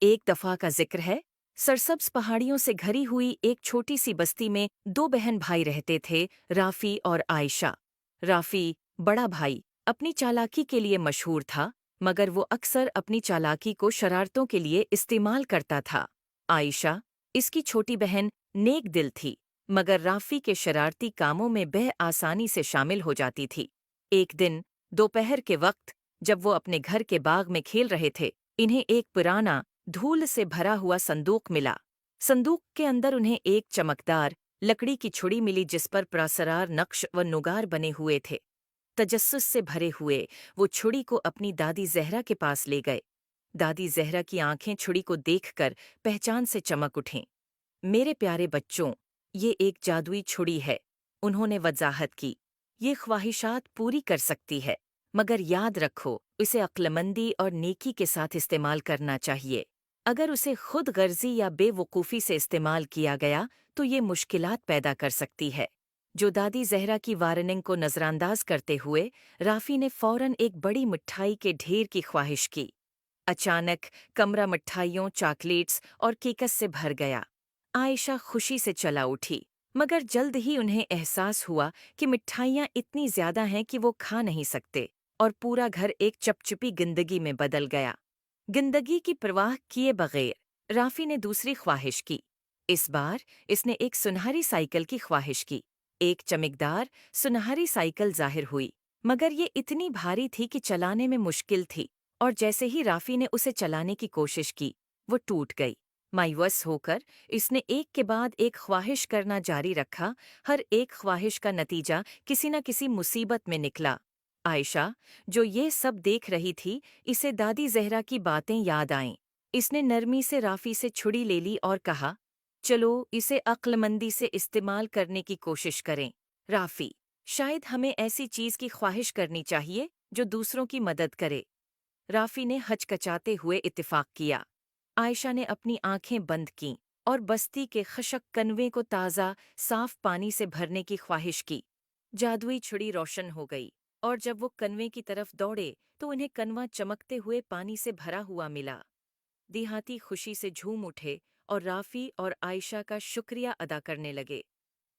एक दफा का जिक्र है। सरसब्ज पहाड़ियों से घरी हुई एक छोटी सी बस्ती में दो बहन भाई रहते थे, राफी और आयशा। राफी, बड़ा भाई, अपनी चालाकी के लिए मशहूर था, मगर वो अक्सर अपनी चालाकी को शरारतों के लिए इस्तेमाल करता था। आयशा, इसकी छोटी बहन, नेक दिल थी, मगर राफी के शरारती कामों में बह आसानी से शामिल हो जाती थी। एक दिन दोपहर के वक्त, जब वो अपने घर के बाग में खेल रहे थे, इन्हें एक पुराना, धूल से भरा हुआ संदूक मिला। संदूक के अंदर उन्हें एक चमकदार लकड़ी की छुड़ी मिली जिस पर प्रासरार नक्श व नुगार बने हुए थे। तजस्सुस से भरे हुए वो छुड़ी को अपनी दादी जहरा के पास ले गए। दादी जहरा की आंखें छुड़ी को देखकर पहचान से चमक उठीं। मेरे प्यारे बच्चों, ये एक जादुई छुड़ी है, उन्होंने वजाहत की। ये ख्वाहिशात पूरी कर सकती है, मगर याद रखो, इसे अक्लमंदी और नेकी के साथ इस्तेमाल करना चाहिए। अगर उसे खुद गर्जी या बेवकूफ़ी से इस्तेमाल किया गया तो ये मुश्किलात पैदा कर सकती है। जो दादी जहरा की वार्निंग को नज़रअंदाज करते हुए राफी ने फौरन एक बड़ी मिठाई के ढेर की ख्वाहिश की। अचानक कमरा मिठाइयों, चॉकलेट्स और केकस से भर गया। आयशा खुशी से चला उठी, मगर जल्द ही उन्हें एहसास हुआ कि मिठाइयाँ इतनी ज्यादा हैं कि वो खा नहीं सकते, और पूरा घर एक चपचपी जिंदगी में बदल गया। जिंदगी की परवाह किए बगैर राफी ने दूसरी ख्वाहिश की। इस बार इसने एक सुनहरी साइकिल की ख्वाहिश की। एक चमकदार सुनहरी साइकिल जाहिर हुई, मगर ये इतनी भारी थी कि चलाने में मुश्किल थी, और जैसे ही राफी ने उसे चलाने की कोशिश की, वो टूट गई। मायूस होकर इसने एक के बाद एक ख्वाहिश करना जारी रखा। हर एक ख्वाहिश का नतीजा किसी न किसी मुसीबत में निकला। आयशा, जो ये सब देख रही थी, इसे दादी जहरा की बातें याद आईं। इसने नरमी से राफी से छुड़ी ले ली और कहा, चलो इसे अक्लमंदी से इस्तेमाल करने की कोशिश करें। राफी, शायद हमें ऐसी चीज की ख्वाहिश करनी चाहिए जो दूसरों की मदद करे। राफी ने हचकचाते हुए इत्तेफाक किया। आयशा ने अपनी आंखें बंद कीं और बस्ती के खशक कनवे को ताज़ा, साफ पानी से भरने की ख्वाहिश की। जादुई छुड़ी रोशन हो गई, और जब वो कनवे की तरफ दौड़े तो उन्हें कनवा चमकते हुए पानी से भरा हुआ मिला। देहाती खुशी से झूम उठे और राफी और आयशा का शुक्रिया अदा करने लगे।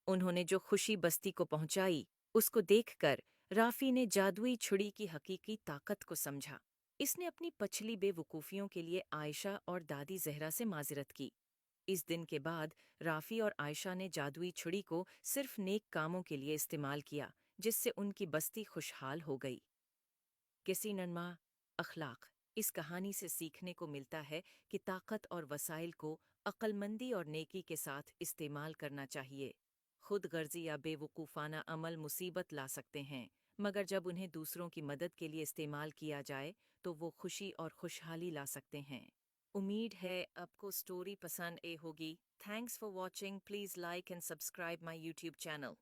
उन्होंने जो खुशी बस्ती को पहुंचाई, उसको देखकर राफी ने जादुई छुड़ी की हकीकी ताकत को समझा। इसने अपनी पछली बेवकूफ़ियों के लिए आयशा और दादी जहरा से माजरत की। इस दिन के बाद राफी और आयशा ने जादुई छुड़ी को सिर्फ नेक कामों के लिए इस्तेमाल किया, जिससे उनकी बस्ती खुशहाल हो गई। किसी नन्मा अखलाक, इस कहानी से सीखने को मिलता है कि ताकत और वसाइल को अक्लमंदी और नेकी के साथ इस्तेमाल करना चाहिए। खुद गर्जी या बेवकूफ़ाना अमल मुसीबत ला सकते हैं, मगर जब उन्हें दूसरों की मदद के लिए इस्तेमाल किया जाए तो वो खुशी और खुशहाली ला सकते हैं। उम्मीद है आपको स्टोरी पसंद ए होगी। Thanks for watching. Please like and subscribe my YouTube channel.